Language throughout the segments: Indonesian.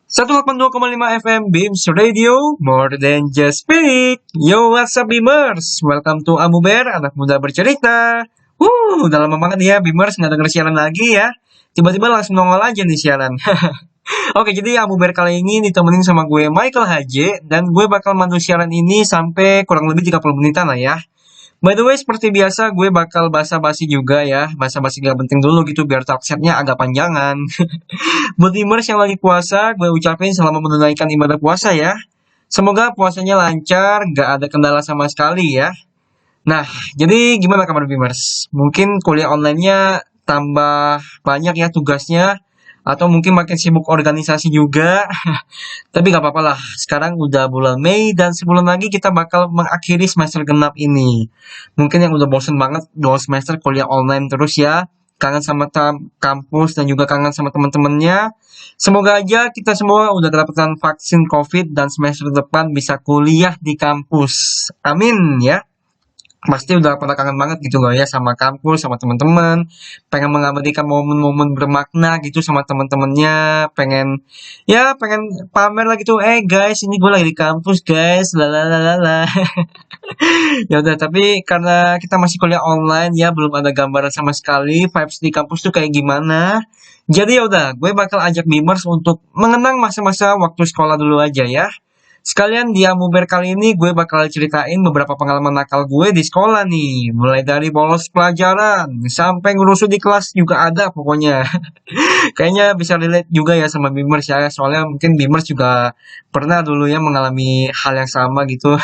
182,5 FM Beams Radio, more than just speak. Yo, what's up Beamers? Welcome to Amu Bear, anak muda bercerita. Udah lama banget ya Beamers nggak denger siaran lagi ya. Tiba-tiba langsung nongol aja nih siaran. Oke, jadi Amu Bear kali ini ditemenin sama gue Michael HJ, dan gue bakal mandu siaran ini sampai kurang lebih 30 menitan lah ya. By the way, seperti biasa gue bakal basa-basi juga ya. Basa-basi gak penting dulu gitu biar talksetnya agak panjangan. Buat Beamers yang lagi puasa, gue ucapin selamat menunaikan ibadah puasa ya. Semoga puasanya lancar, gak ada kendala sama sekali ya. Nah, jadi gimana kabar Beamers? Mungkin kuliah online-nya tambah banyak ya tugasnya, atau mungkin makin sibuk organisasi juga. Tapi gak apa-apa lah, sekarang udah bulan Mei dan sebulan lagi kita bakal mengakhiri semester genap ini. Mungkin yang udah bosen banget 2 semester kuliah online terus ya, kangen sama kampus dan juga kangen sama teman-temannya. Semoga aja kita semua udah dapatkan vaksin COVID dan semester depan bisa kuliah di kampus. Amin ya. Pasti udah pada kangen banget gitu loh ya sama kampus, sama teman-teman. Pengen mengabadikan momen-momen bermakna gitu sama teman-temannya. Pengen pamer lah gitu. Guys, ini gue lagi di kampus guys. Lalalala. Ya udah, tapi karena kita masih kuliah online ya, belum ada gambaran sama sekali vibes di kampus tuh kayak gimana. Jadi ya udah, gue bakal ajak Beamers untuk mengenang masa-masa waktu sekolah dulu aja ya. Sekalian di Amuber kali ini gue bakal ceritain beberapa pengalaman nakal gue di sekolah nih. Mulai dari bolos pelajaran, sampai ngerusuh di kelas juga ada pokoknya. Kayaknya bisa relate juga ya sama Beamers ya. Soalnya mungkin Beamers juga pernah dulu ya mengalami hal yang sama gitu.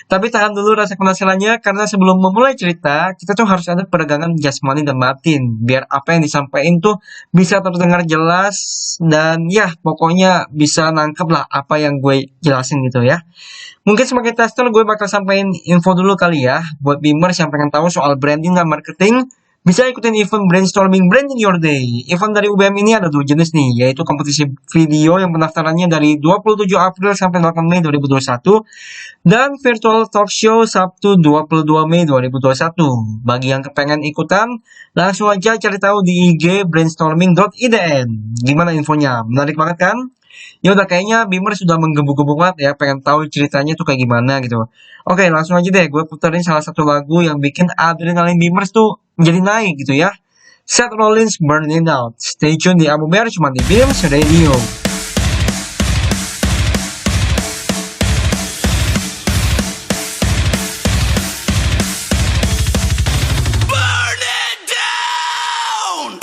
Tapi tahan dulu rasa penasarannya, karena sebelum memulai cerita, kita tuh harus ada peregangan jasmani dan batin. Biar apa yang disampaikan tuh bisa terdengar jelas, dan ya pokoknya bisa nangkep lah apa yang gue jelasin gitu ya. Mungkin sebagai tester gue bakal sampaikan info dulu kali ya. Buat Beamers yang pengen tahu soal branding dan marketing, bisa ikutin event Brainstorming Branding Your Day. Event dari UBM ini ada 2 jenis nih, yaitu kompetisi video yang pendaftarannya dari 27 April sampai 8 Mei 2021, dan virtual talk show Sabtu 22 Mei 2021. Bagi yang kepengen ikutan, langsung aja cari tahu di IG brainstorming.idn. Gimana infonya? Menarik banget kan? Ya udah, kayaknya Beamer sudah menggebu-gebu banget ya, pengen tahu ceritanya tuh kayak gimana gitu. Oke, langsung aja deh gue puterin salah satu lagu yang bikin adrenalin Beamers tuh menjadi naik gitu ya. Seth Rollins Burning Out. Stay tune di Abu Bear cuma di Beams Radio. Burn it down!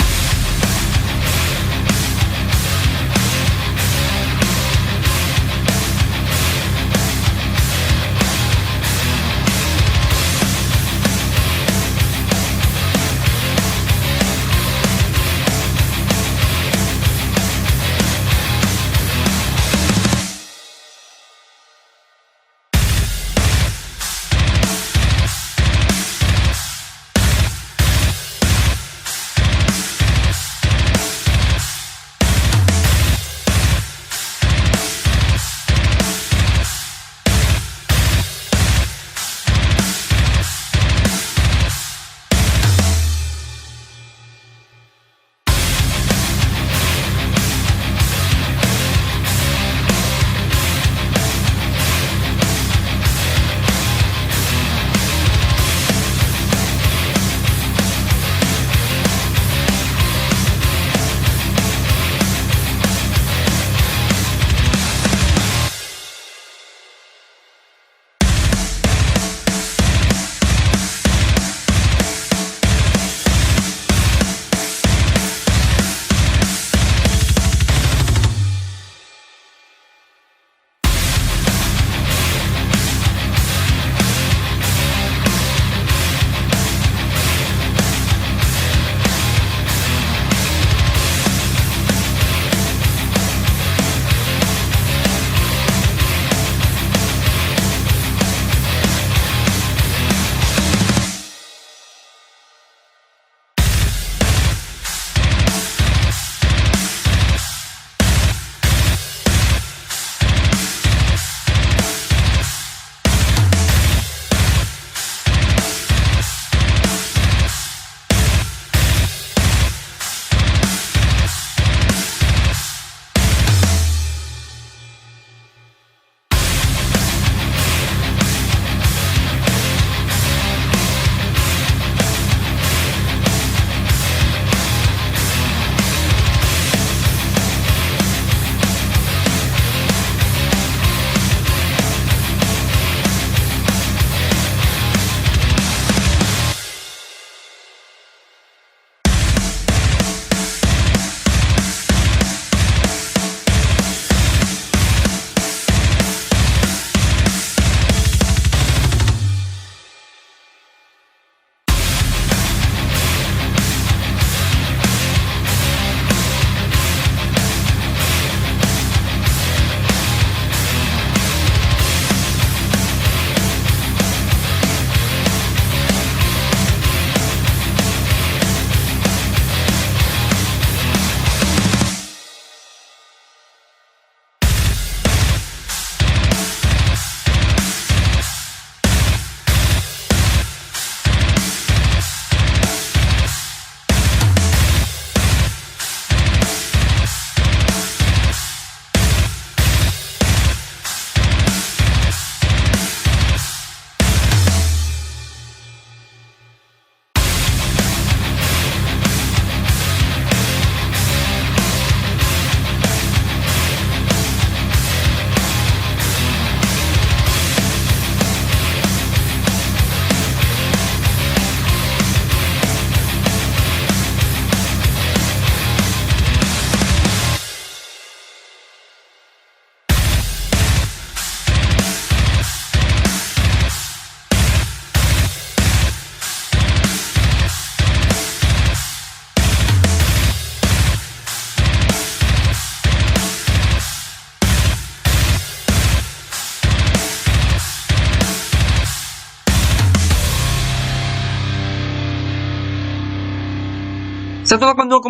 182,5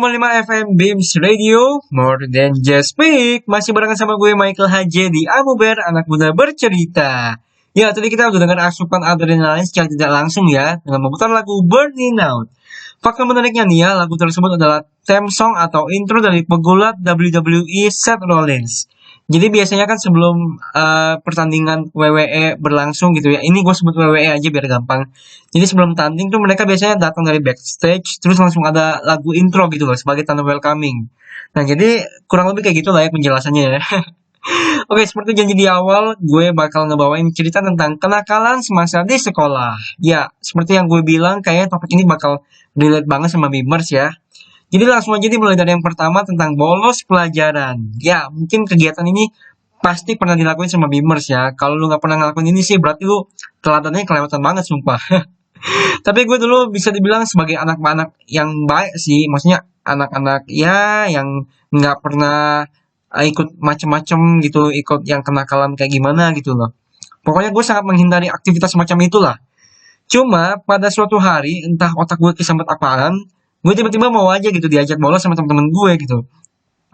FM Beams Radio, more than just speak. Masih barengan sama gue Michael HJ di Amuber, anak muda bercerita. Ya, tadi kita udah dengar asupan adrenalin secara tidak langsung ya, dengan memutar lagu Burning Out. Fakta menariknya nih ya, lagu tersebut adalah theme song atau intro dari pegulat WWE Seth Rollins. Jadi biasanya kan sebelum pertandingan WWE berlangsung gitu ya, ini gue sebut WWE aja biar gampang. Jadi sebelum tanding tuh mereka biasanya datang dari backstage, terus langsung ada lagu intro gitu loh, sebagai tanda welcoming. Nah jadi kurang lebih kayak gitu lah ya penjelasannya ya. Oke, seperti janji di awal, gue bakal ngebawain cerita tentang kenakalan semasa di sekolah. Ya, seperti yang gue bilang, kayaknya topik ini bakal relate banget sama Beamers ya. Jadi langsung aja dimulai dari yang pertama tentang bolos pelajaran. Ya, mungkin kegiatan ini pasti pernah dilakuin sama Beamers ya. Kalau lu nggak pernah ngelakuin ini sih, berarti lu teladannya kelewatan banget, sumpah. Tapi gue dulu bisa dibilang sebagai anak-anak yang baik sih. Maksudnya anak-anak ya yang nggak pernah ikut macem-macem gitu, ikut yang kenakalan kayak gimana gitu loh. Pokoknya gue sangat menghindari aktivitas semacam itulah. Cuma pada suatu hari, entah otak gue kesambet apaan, gue tiba-tiba mau aja gitu diajak bolos sama temen-temen gue gitu.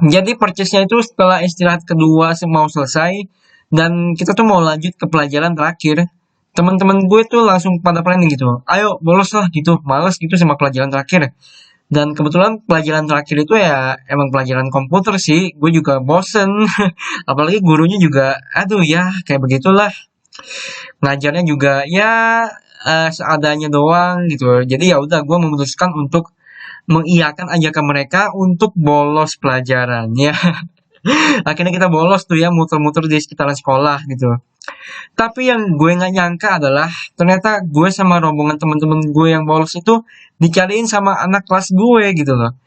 Jadi purchase-nya itu setelah istirahat kedua mau selesai, dan kita tuh mau lanjut ke pelajaran terakhir. Teman-teman gue tuh langsung pada planning gitu, ayo bolos lah gitu, males gitu sama pelajaran terakhir. Dan kebetulan pelajaran terakhir itu ya emang pelajaran komputer sih, gue juga bosen. Apalagi gurunya juga, aduh ya kayak begitulah. Ngajarnya juga ya seadanya doang gitu. Jadi ya udah gue memutuskan untuk mengiyakan ajakan mereka untuk bolos pelajaran ya. Akhirnya kita bolos tuh ya, muter-muter di sekitaran sekolah gitu. Tapi yang gue nggak nyangka adalah ternyata gue sama rombongan temen-temen gue yang bolos itu dicariin sama anak kelas gue gitu loh.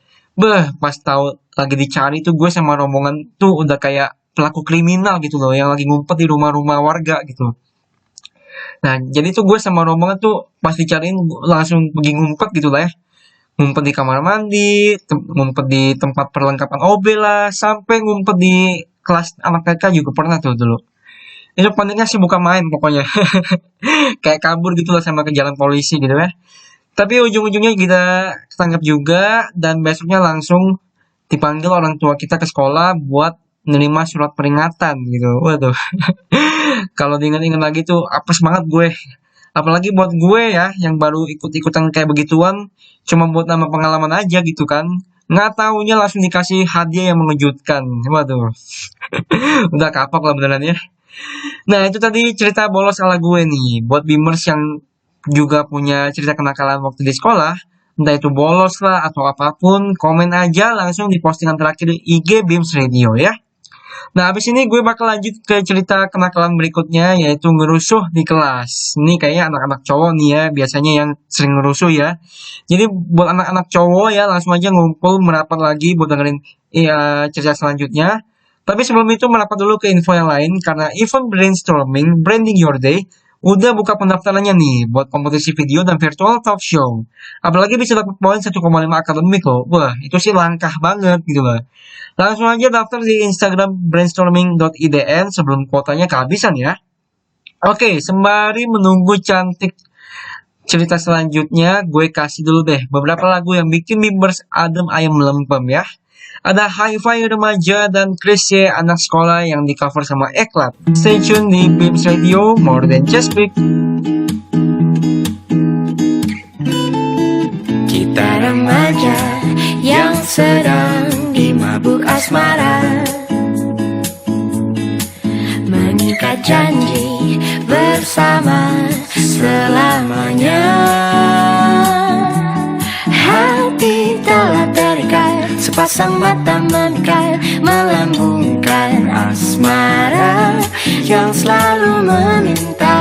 Pas tahu lagi dicari tuh gue sama rombongan tuh udah kayak pelaku kriminal gitu loh, yang lagi ngumpet di rumah-rumah warga gitu. Nah, jadi tuh gue sama rombongan tuh pas dicariin langsung pergi ngumpet gitu lah ya. Ngumpet di kamar mandi, ngumpet di tempat perlengkapan OB lah, sampai ngumpet di kelas anak TK juga pernah tuh dulu. Itu paniknya sih bukan main pokoknya. Kayak kabur gitu lah sama ke jalan polisi gitu ya. Tapi ujung-ujungnya kita ketangkap juga, dan besoknya langsung dipanggil orang tua kita ke sekolah buat menerima surat peringatan gitu. Waduh. Kalau diingat-ingat lagi tuh apes banget gue. Apalagi buat gue ya, yang baru ikut-ikutan kayak begituan, cuma buat nama pengalaman aja gitu kan. Nggak taunya langsung dikasih hadiah yang mengejutkan. Waduh. Udah kapok lah beneran ya. Nah, itu tadi cerita bolos ala gue nih. Buat Beamers yang juga punya cerita kenakalan waktu di sekolah, entah itu bolos lah atau apapun, komen aja langsung di postingan terakhir IG Beams Radio ya. Nah, abis ini gue bakal lanjut ke cerita kenakalan berikutnya, yaitu ngerusuh di kelas. Ini kayaknya anak-anak cowok nih ya, biasanya yang sering ngerusuh ya. Jadi buat anak-anak cowok ya, langsung aja ngumpul merapat lagi buat dengerin cerita selanjutnya. Tapi sebelum itu merapat dulu ke info yang lain, karena event brainstorming Branding Your Day udah buka pendaftarannya nih buat kompetisi video dan virtual talk show. Apalagi bisa dapat poin 1,5 akademik loh. Wah, itu sih langkah banget gitu loh. Langsung aja daftar di Instagram brainstorming.idn sebelum kuotanya kehabisan ya. Oke, sembari menunggu cantik cerita selanjutnya, gue kasih dulu deh beberapa lagu yang bikin Beamers adem ayam lempem ya. Ada Hi-Fi Remaja dan Krisye anak sekolah yang di cover sama Eklat. Stay tune di Beams Radio, more than just speak. Kita remaja yang sedang dimabuk asmara, mengikat janji bersama selamanya. Hati telah terikat, sepasang mata memikat, melambungkan asmara yang selalu meminta.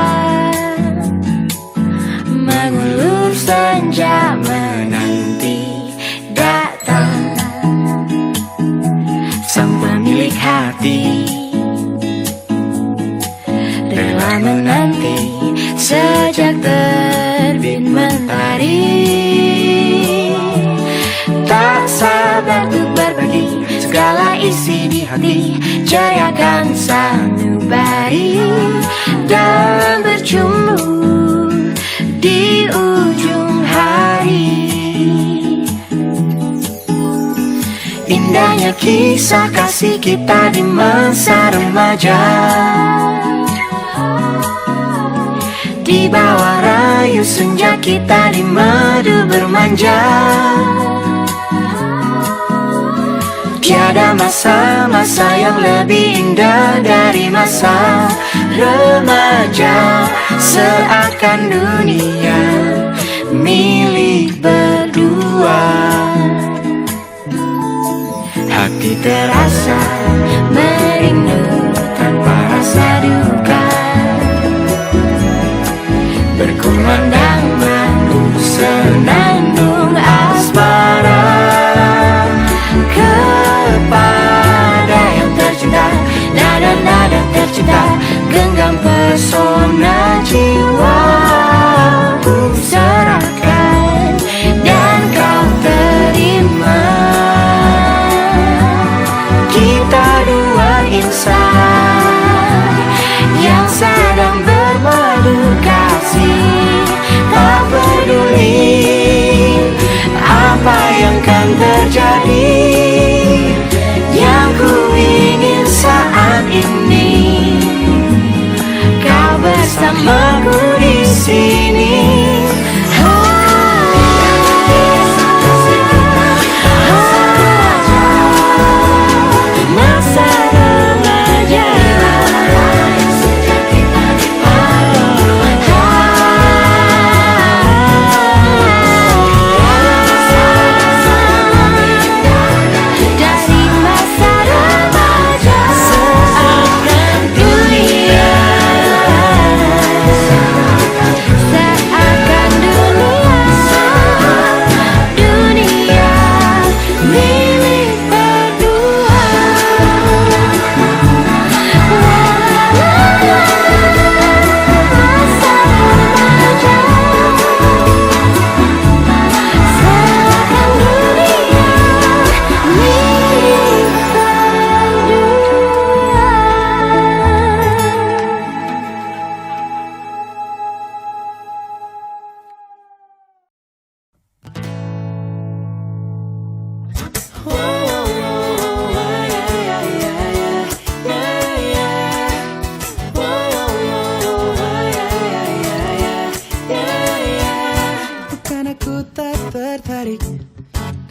Mengulur senja menanti datang sang pemilik hati, rela menanti sejak terbit mentari. Tak sabar untuk berbagi segala isi di hati, jayakan sanubari dan berjumpa di ujung hari. Indahnya kisah kasih kita di masa remaja, di bawah rayu senja kita di madu bermanja. Tiada masa-masa yang lebih indah dari masa remaja. Seakan dunia milik berdua. Hati terasa merindu tanpa rasa duka, berkumandang madu senandung asmara kepada yang tercinta. Nada-nada tercinta genggam pesona jiwa ku serahkan dan kau terima. Kita dua insan yang sedang bermadu kasih, tak peduli apa yang kan terjadi. Yang ku ingin saat ini kau bersamaku di sini. Masa remaja, dari masa remaja seakan dunia, seakan dunia milik berdua. Masa remaja seakan dunia milik Bukan aku tak tertarik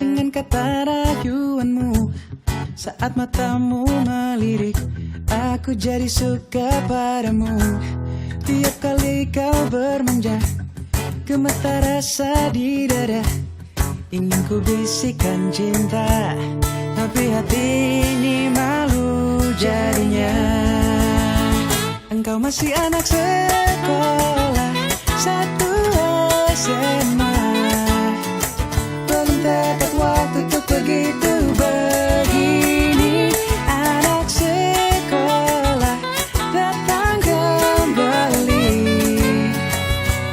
dengan kata rayuanmu. Saat matamu melirik, aku jadi suka padamu. Tiap kali kau bermanja, gemetar rasa di dada. Ingin ku bisikan cinta, tapi hati ini malu jadinya. Engkau masih anak sekolah, satu SMA. Belum dapat waktu untuk begitu begini. Anak sekolah datang kembali,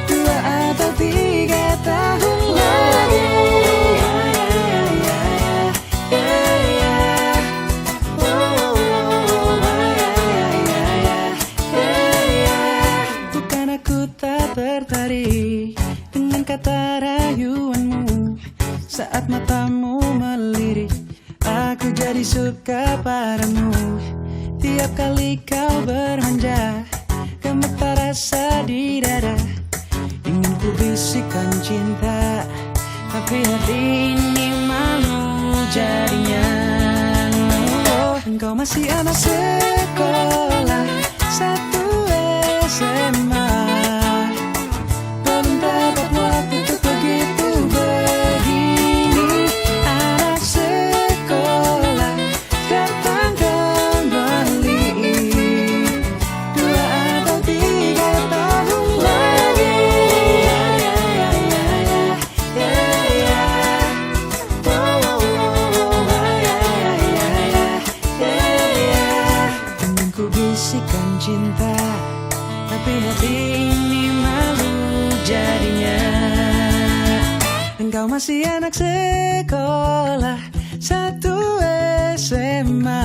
2 atau 3 tahun lagi. Bukan aku tak tertarik dengan kata rayuanmu. Saat matamu melirik, aku jadi suka padamu. Tiap kali kau bermanja, gemetar rasa di dada. Ingin ku bisikan cinta, tapi hati ini malu jadinya. Oh, engkau masih anak sekolah, satu SMA. Belum dapat waktu untuk begitu begini. Anak sekolah datang kembali, 2 atau 3 tahun lagi. Ingin ku bisikan cinta, tapi hati ini malu jadinya. Engkau masih anak sekolah, satu SMA.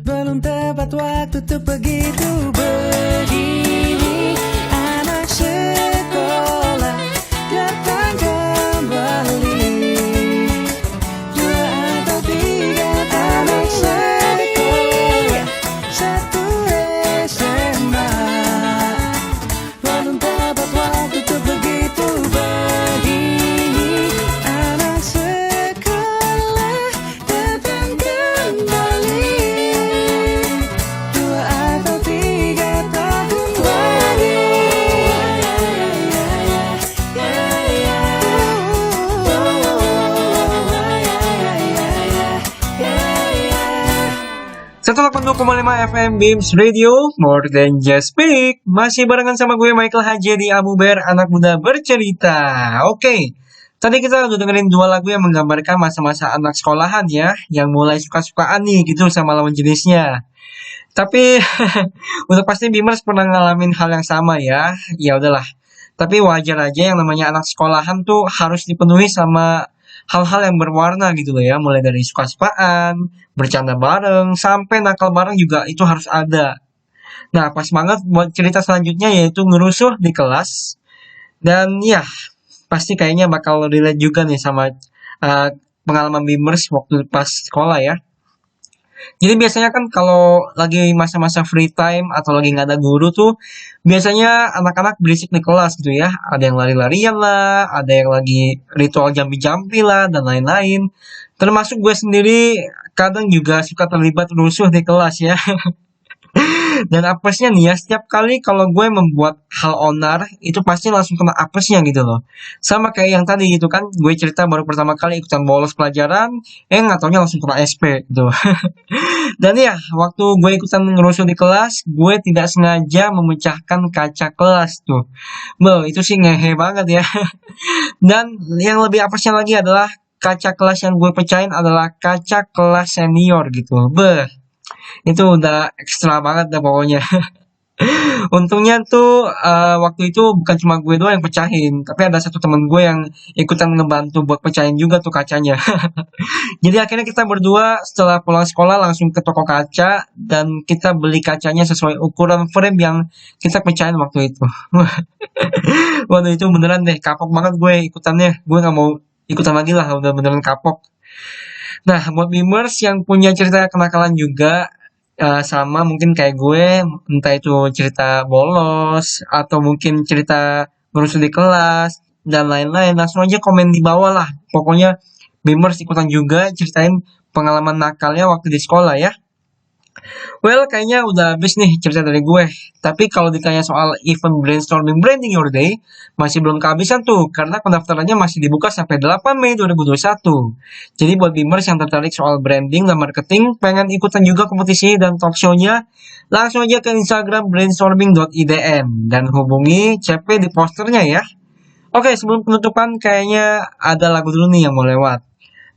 Belum tepat waktu untuk begitu begini. Anak sekolah datang kembali, 2 atau 182,5 FM Beams Radio, more than just speak. Masih barengan sama gue Michael Haji di Amuber, anak muda bercerita. Oke, tadi kita udah dengerin dua lagu yang menggambarkan masa-masa anak sekolahan ya, yang mulai suka-sukaan nih gitu sama lawan jenisnya. Tapi udah pasti Beamers pernah ngalamin hal yang sama ya. Ya udahlah. Tapi wajar aja yang namanya anak sekolahan tuh harus dipenuhi sama hal-hal yang berwarna gitu loh ya, mulai dari suka-sukaan, bercanda bareng, sampai nakal bareng juga itu harus ada. Nah, pas banget buat cerita selanjutnya yaitu ngerusuh di kelas. Dan ya, pasti kayaknya bakal relate juga nih sama pengalaman Beamers waktu pas sekolah ya. Jadi biasanya kan kalau lagi masa-masa free time atau lagi nggak ada guru tuh, biasanya anak-anak berisik di kelas gitu ya. Ada yang lari-larian lah, ada yang lagi ritual jampi-jampi lah, dan lain-lain. Termasuk gue sendiri kadang juga suka terlibat rusuh di kelas ya. Dan apesnya nih ya, setiap kali kalau gue membuat hal onar, itu pasti langsung kena apesnya gitu loh. Sama kayak yang tadi gitu kan, gue cerita baru pertama kali ikutan bolos pelajaran, nggak taunya langsung kena SP gitu. Dan ya, waktu gue ikutan ngerusuh di kelas, gue tidak sengaja memecahkan kaca kelas tuh. Itu sih ngehe banget ya. Dan yang lebih apesnya lagi adalah kaca kelas yang gue pecahin adalah kaca kelas senior gitu. Itu udah ekstra banget dah pokoknya. Untungnya tuh waktu itu bukan cuma gue doang yang pecahin, tapi ada satu temen gue yang ikutan ngebantu buat pecahin juga tuh kacanya. Jadi akhirnya kita berdua setelah pulang sekolah langsung ke toko kaca dan kita beli kacanya sesuai ukuran frame yang kita pecahin waktu itu. Waduh itu beneran deh kapok banget gue ikutannya. Gue nggak mau ikutan lagi lah, udah beneran kapok. Nah, buat Beamers yang punya cerita kenakalan juga, sama mungkin kayak gue, entah itu cerita bolos, atau mungkin cerita merusuh di kelas, dan lain-lain, langsung aja komen di bawah lah. Pokoknya Beamers ikutan juga ceritain pengalaman nakalnya waktu di sekolah ya. Well, kayaknya udah habis nih cerita dari gue. Tapi kalau ditanya soal event brainstorming branding your day, masih belum kehabisan tuh, karena pendaftarannya masih dibuka sampai 8 Mei 2021. Jadi buat Beamers yang tertarik soal branding dan marketing, pengen ikutan juga kompetisi dan talk show-nya, langsung aja ke Instagram brainstorming.idm dan hubungi CP di posternya ya. Oke, sebelum penutupan kayaknya ada lagu dulu nih yang mau lewat.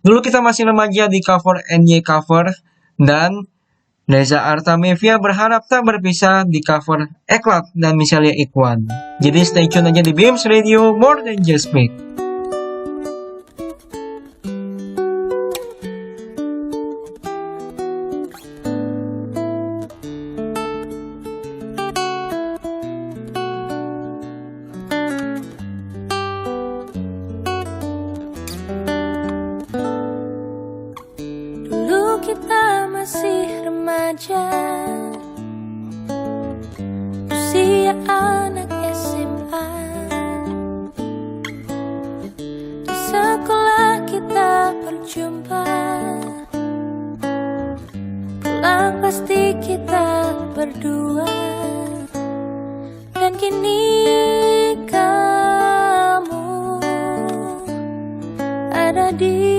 Dulu kita masih remaja di cover NY Cover, dan Neza Artamevia berharap tak berpisah di cover Eklat dan Misalia Ikhwan. Jadi stay tune aja di Beams Radio, more than just speak. Dulu kita masih remaja, usia anak SMA. Di sekolah kita berjumpa, pulang pasti kita berdua. Dan kini kamu ada di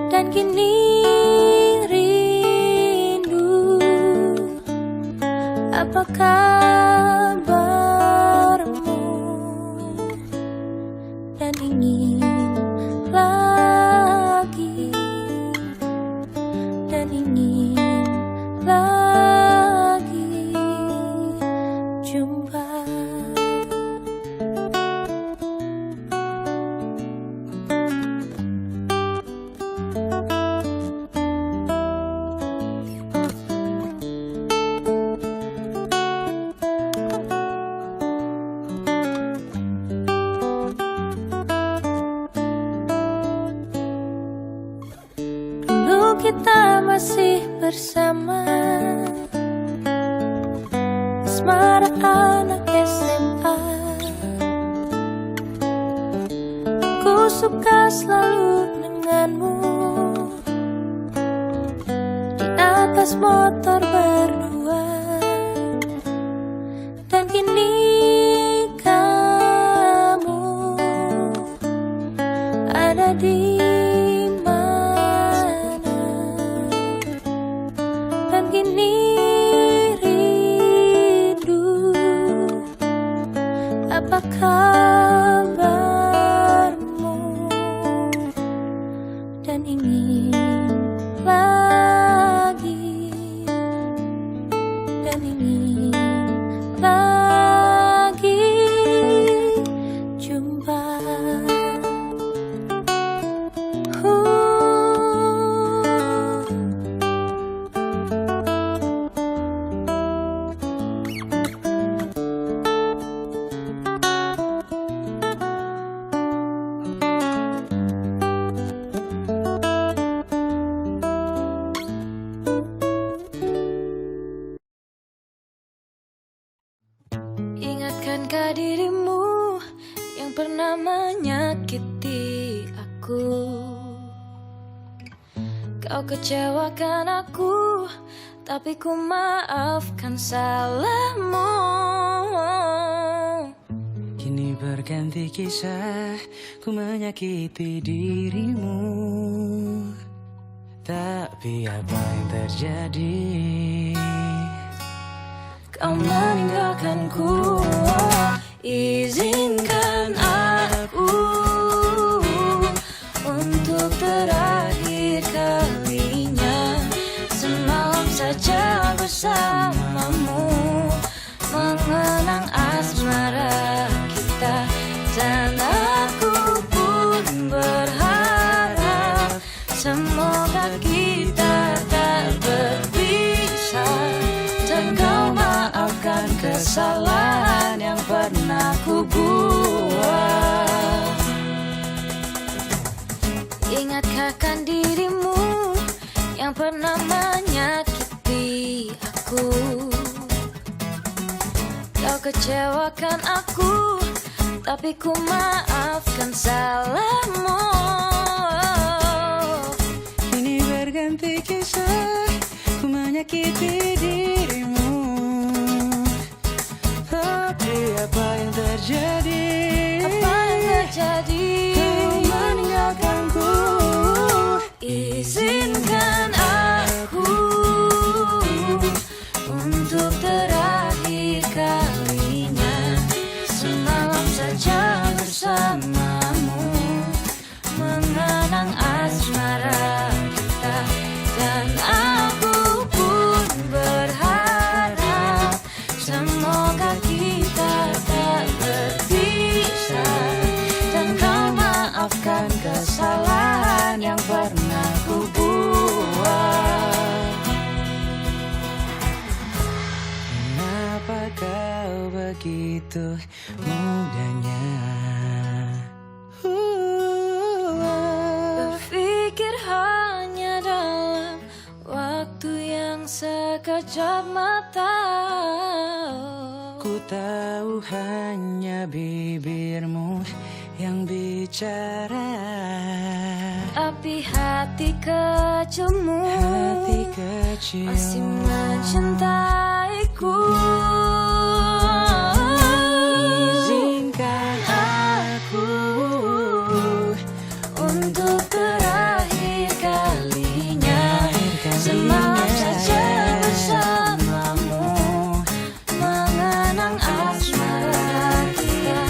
dan kini rindu, apa kabarmu? Dan ingin lagi, dan ingin lagi jumpa. Kita masih bersama, asmara anak SMA. Ku suka selalu denganmu di atas motor berdua. Dan kini kamu ada di mana? dan ingin lagi, dan ingin lagi jumpa. Ingatkankah dirimu yang pernah menyakiti aku? Kau kecewakan aku, tapi ku maafkan salahmu. Kini berganti kisah, ku menyakiti dirimu. Tapi apa yang terjadi? Kau meninggalkanku, izinkan aku untuk terakhir kalinya semalam saja bersamamu, mengenang asmara kita. Dan aku pun berharap semoga kita tak berpisah, dan kau maafkan kesalahan yang pernah ku buat. Ingatkah kan dirimu yang pernah menyakiti aku? Kau kecewakan aku, tapi ku maafkan salahmu. Kini berganti kisah, ku menyakiti dirimu. Tapi apa yang terjadi? Apa yang terjadi? Kau meninggalkanku. Izinkan aku untuk terakhir kalinya semalam saja bersamamu, mengenang asmara kita. Dan aku pun berharap semoga kita tak berpisah, dan kau maafkan kesalahan yang pernah ku buat. Kenapa kau begitu mudahnya Berpikir hanya dalam waktu yang sekejap mata. Ku tahu hanya bibirmu yang bicara, Tapi hati kecilmu hati kecil masih mencintaiku. Izinkan aku Untuk terakhir kalinya semalam saja bersamamu, mengenang asmara kita.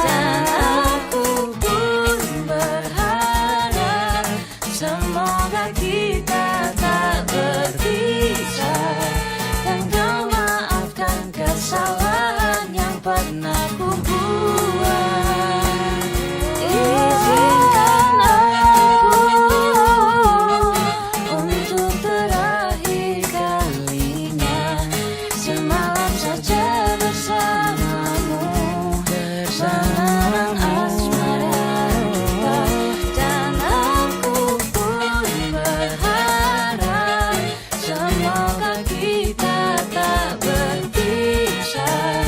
Dan aku pun berharap semoga kita tak berpisah, dan kau maafkan kesalahan yang pernah ku buat. Izinkan aku untuk terakhir kalinya semalam saja bersamamu, mengenang asmara kita. Dan aku pun berharap semoga kita tak berpisah,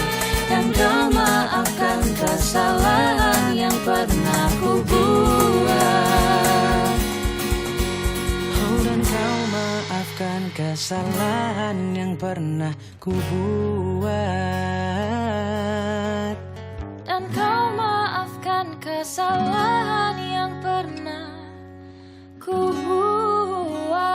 dan kau maafkan kesalahan yang pernah ku buat. Oh, dan kau maafkan kesalahan yang pernah ku buat. Dan kau maafkan kesalahan yang pernah ku buat.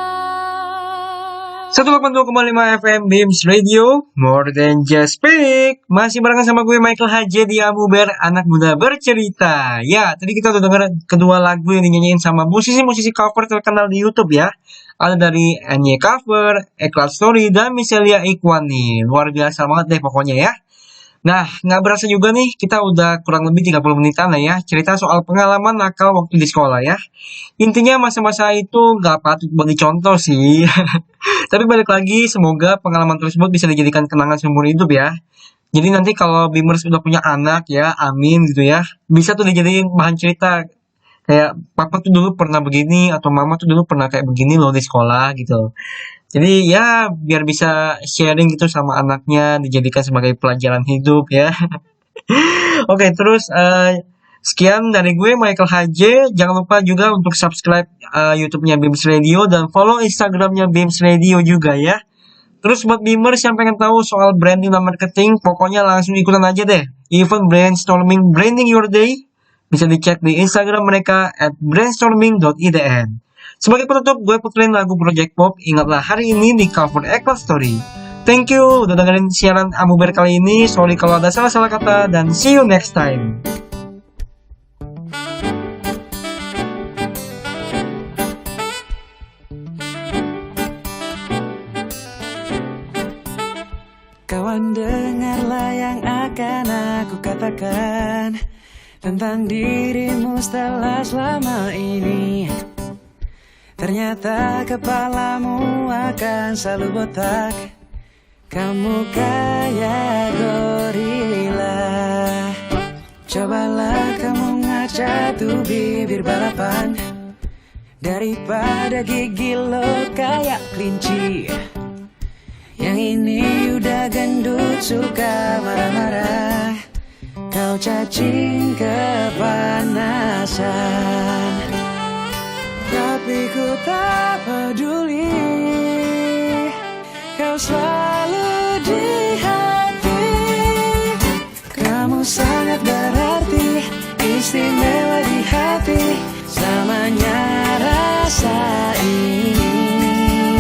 182,5 FM Beams Radio, more than just speak. Masih barengan sama gue Michael HJ di Amuber, anak muda bercerita. Ya, tadi kita udah denger kedua lagu yang dinyanyiin sama musisi-musisi cover terkenal di YouTube ya. Ada dari Anya Cover, Eclat Story, dan Miselia Ikhwani. Luar biasa banget deh pokoknya ya. Nah, nggak berasa juga nih, kita udah kurang lebih 30 menitan lah ya, cerita soal pengalaman nakal waktu di sekolah ya. Intinya masa-masa itu nggak patut buat dicontoh sih. Tapi balik lagi, semoga pengalaman tersebut bisa dijadikan kenangan seumur hidup ya. Jadi nanti kalau Bimers udah punya anak ya, amin gitu ya, bisa tuh dijadiin bahan cerita. Kayak, papa tuh dulu pernah begini, atau mama tuh dulu pernah kayak begini loh di sekolah gitu. Jadi ya biar bisa sharing gitu sama anaknya, dijadikan sebagai pelajaran hidup ya. Oke, terus sekian dari gue Michael HJ. Jangan lupa juga untuk subscribe YouTube-nya Beams Radio dan follow Instagram-nya Beams Radio juga ya. Terus buat Beamers yang pengen tahu soal branding dan marketing, pokoknya langsung ikutan aja deh. Event brainstorming branding your day bisa dicek di Instagram mereka @brainstorming.idn. Sebagai penutup, gue puterin lagu Project Pop, Ingatlah Hari Ini di cover Eclat Story. Thank you udah dengerin siaran Amuber kali ini. Sorry kalau ada salah-salah kata, dan see you next time. Kawan, dengarlah yang akan aku katakan tentang dirimu setelah selama ini. Ternyata kepalamu akan selalu botak. Kamu kayak gorila. Cobalah kamu ngaca tuh bibir balapan, daripada gigi lo kayak kelinci. Yang ini udah gendut suka marah-marah. Kau cacing kepanasan. Tapi ku tak peduli, kau selalu di hati. Kamu sangat berarti, istimewa di hati. Selamanya rasa ini.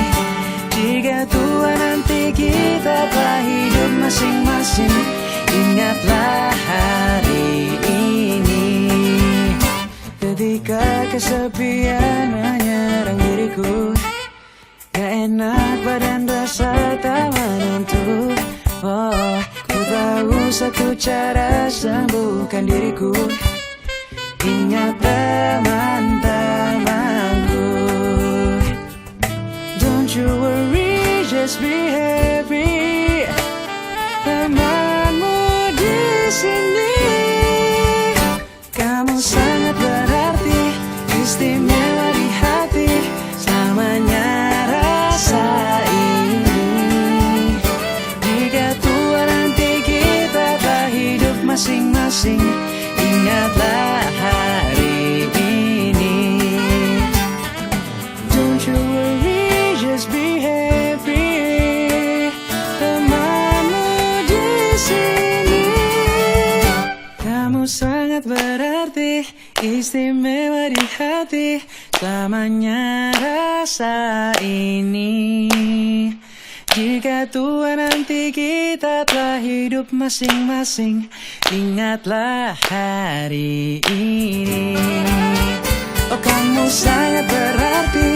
Jika tua nanti kita telah hidup masing-masing, ingatlah hari ini. Ketika kesepian menyerang diriku, gak enak badan rasa tak menentu. Oh, ku tahu satu cara sembuhkan diriku. Ingat teman-temanku. Don't you worry, just be happy. Temanmu di sini. Kamu sangat berarti, istimewa di hati. Selamanya rasa ini. Jika tua nanti kita tak hidup masing-masing, ingatlah hari ini. Don't you worry, just be happy. Temanmu di sini. Kamu sangat berarti, istimewa di hati. Selamanya rasa ini. Jika tua nanti kita telah hidup masing-masing, ingatlah hari ini. Oh, kamu sangat berarti,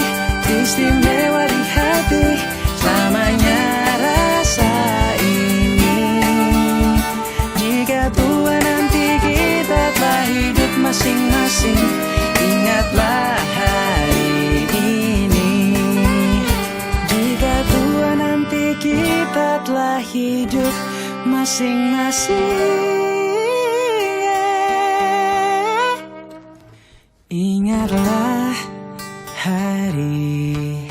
istimewa di hati. Selamanya rasa ini. Jika tua nanti kita telah hidup masing-masing, ingatlah hari ini. Jika tua nanti kita telah hidup masing-masing, ingatlah hari